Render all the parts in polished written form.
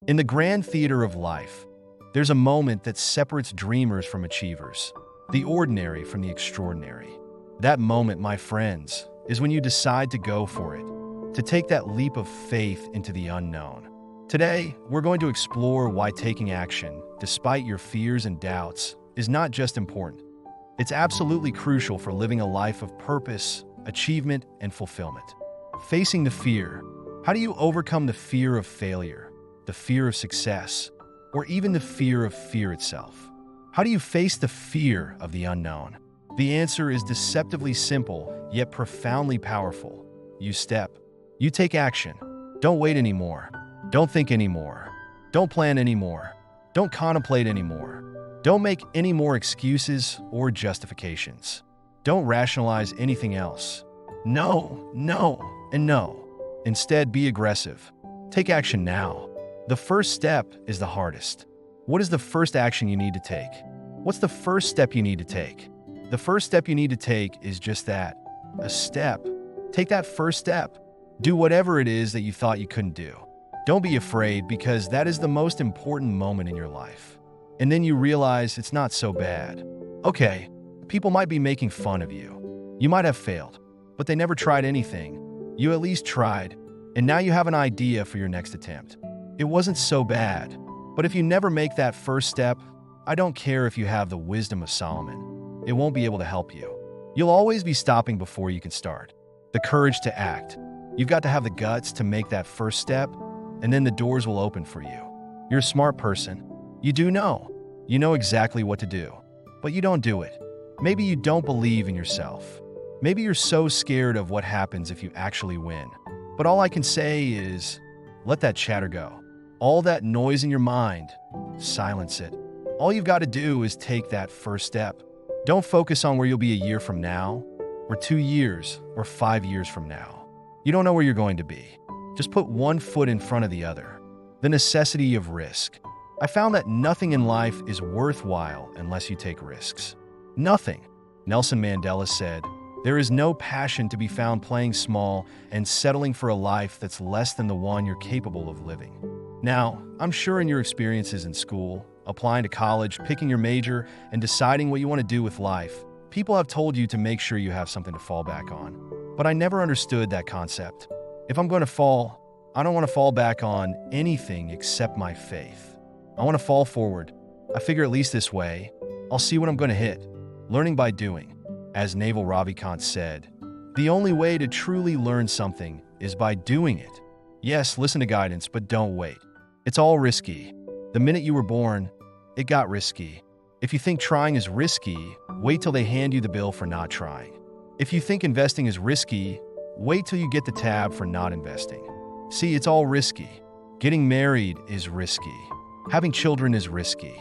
In the grand theater of life, there's a moment that separates dreamers from achievers, the ordinary from the extraordinary. That moment, my friends, is when you decide to go for it, to take that leap of faith into the unknown. Today, we're going to explore why taking action, despite your fears and doubts, is not just important. It's absolutely crucial for living a life of purpose, achievement, and fulfillment. Facing the fear. How do you overcome the fear of failure, the fear of success, or even the fear of fear itself? How do you face the fear of the unknown? The answer is deceptively simple, yet profoundly powerful. You step. You take action. Don't wait anymore. Don't think anymore. Don't plan anymore. Don't contemplate anymore. Don't make any more excuses or justifications. Don't rationalize anything else. No, no, and no. Instead, be aggressive. Take action now. The first step is the hardest. What is the first action you need to take? What's the first step you need to take? The first step you need to take is just that, a step. Take that first step. Do whatever it is that you thought you couldn't do. Don't be afraid, because that is the most important moment in your life. And then you realize it's not so bad. Okay, people might be making fun of you. You might have failed, but they never tried anything. You at least tried, and now you have an idea for your next attempt. It wasn't so bad. But if you never make that first step, I don't care if you have the wisdom of Solomon. It won't be able to help you. You'll always be stopping before you can start. The courage to act. You've got to have the guts to make that first step, and then the doors will open for you. You're a smart person. You do know. You know exactly what to do, but you don't do it. Maybe you don't believe in yourself. Maybe you're so scared of what happens if you actually win. But all I can say is, let that chatter go. All that noise in your mind, silence it. All you've got to do is take that first step. Don't focus on where you'll be a year from now, or 2 years, or 5 years from now. You don't know where you're going to be. Just put one foot in front of the other. The necessity of risk. I found that nothing in life is worthwhile unless you take risks. Nothing. Nelson Mandela said, "There is no passion to be found playing small and settling for a life that's less than the one you're capable of living." Now, I'm sure in your experiences in school, applying to college, picking your major, and deciding what you want to do with life, people have told you to make sure you have something to fall back on. But I never understood that concept. If I'm going to fall, I don't want to fall back on anything except my faith. I want to fall forward. I figure at least this way, I'll see what I'm going to hit. Learning by doing. As Naval Ravikant said, the only way to truly learn something is by doing it. Yes, listen to guidance, but don't wait. It's all risky. The minute you were born, it got risky. If you think trying is risky, wait till they hand you the bill for not trying. If you think investing is risky, wait till you get the tab for not investing. See, it's all risky. Getting married is risky. Having children is risky.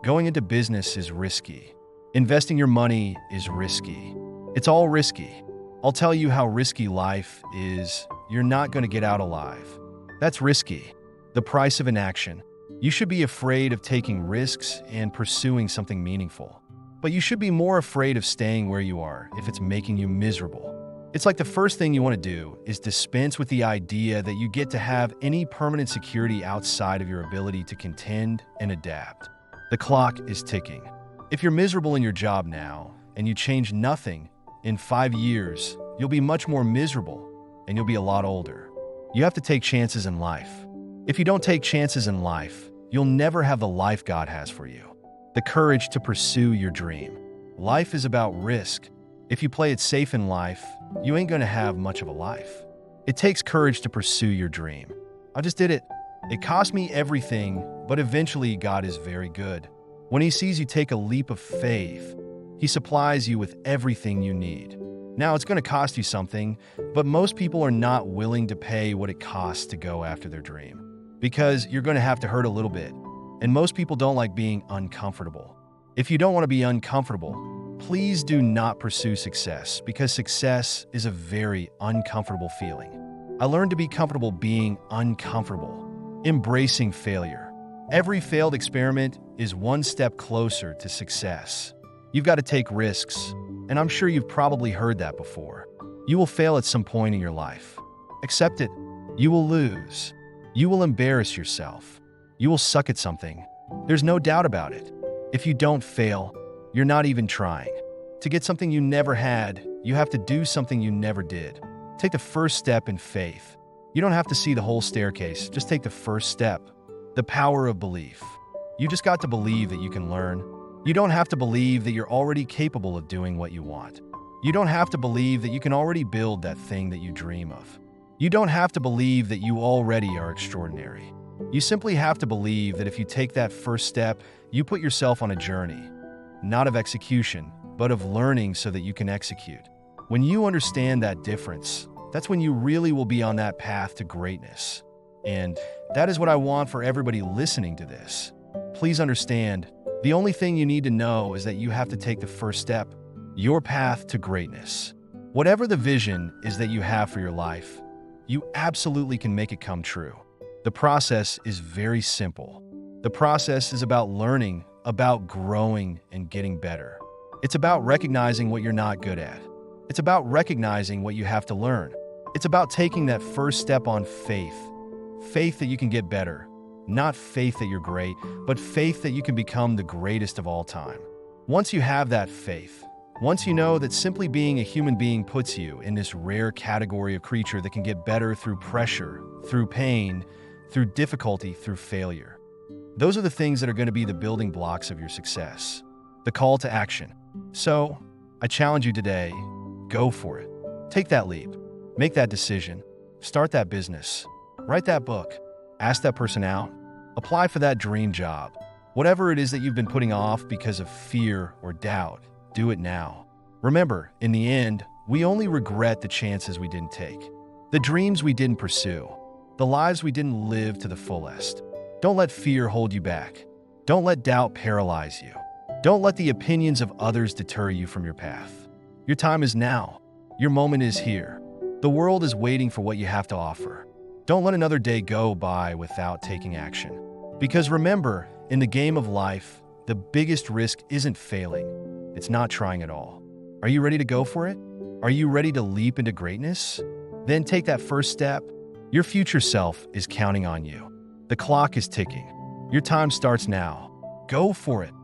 Going into business is risky. Investing your money is risky. It's all risky. I'll tell you how risky life is. You're not going to get out alive. That's risky. The price of inaction. You should be afraid of taking risks and pursuing something meaningful. But you should be more afraid of staying where you are if it's making you miserable. It's like the first thing you want to do is dispense with the idea that you get to have any permanent security outside of your ability to contend and adapt. The clock is ticking. If you're miserable in your job now and you change nothing, in 5 years, you'll be much more miserable and you'll be a lot older. You have to take chances in life. If you don't take chances in life, you'll never have the life God has for you. The courage to pursue your dream. Life is about risk. If you play it safe in life, you ain't gonna have much of a life. It takes courage to pursue your dream. I just did it. It cost me everything, but eventually God is very good. When He sees you take a leap of faith, He supplies you with everything you need. Now, it's going to cost you something, but most people are not willing to pay what it costs to go after their dream, because you're going to have to hurt a little bit, and most people don't like being uncomfortable. If you don't want to be uncomfortable, please do not pursue success, because success is a very uncomfortable feeling. I learned to be comfortable being uncomfortable, embracing failure. Every failed experiment is one step closer to success. You've got to take risks, and I'm sure you've probably heard that before. You will fail at some point in your life. Accept it. You will lose. You will embarrass yourself. You will suck at something. There's no doubt about it. If you don't fail, you're not even trying. To get something you never had, you have to do something you never did. Take the first step in faith. You don't have to see the whole staircase, just take the first step. The power of belief. You just got to believe that you can learn. You don't have to believe that you're already capable of doing what you want. You don't have to believe that you can already build that thing that you dream of. You don't have to believe that you already are extraordinary. You simply have to believe that if you take that first step, you put yourself on a journey, not of execution, but of learning so that you can execute. When you understand that difference, that's when you really will be on that path to greatness. And that is what I want for everybody listening to this. Please understand, the only thing you need to know is that you have to take the first step, your path to greatness. Whatever the vision is that you have for your life, you absolutely can make it come true. The process is very simple. The process is about learning, about growing and getting better. It's about recognizing what you're not good at. It's about recognizing what you have to learn. It's about taking that first step on faith. Faith that you can get better. Not faith that you're great, but faith that you can become the greatest of all time. Once you have that faith, once you know that simply being a human being puts you in this rare category of creature that can get better through pressure, through pain, through difficulty, through failure. Those are the things that are going to be the building blocks of your success. The call to action. So, I challenge you today, go for it. Take that leap. Make that decision. Start that business. Write that book. Ask that person out. Apply for that dream job. Whatever it is that you've been putting off because of fear or doubt, do it now. Remember, in the end, we only regret the chances we didn't take, the dreams we didn't pursue, the lives we didn't live to the fullest. Don't let fear hold you back. Don't let doubt paralyze you. Don't let the opinions of others deter you from your path. Your time is now. Your moment is here. The world is waiting for what you have to offer. Don't let another day go by without taking action. Because remember, in the game of life, the biggest risk isn't failing. It's not trying at all. Are you ready to go for it? Are you ready to leap into greatness? Then take that first step. Your future self is counting on you. The clock is ticking. Your time starts now. Go for it.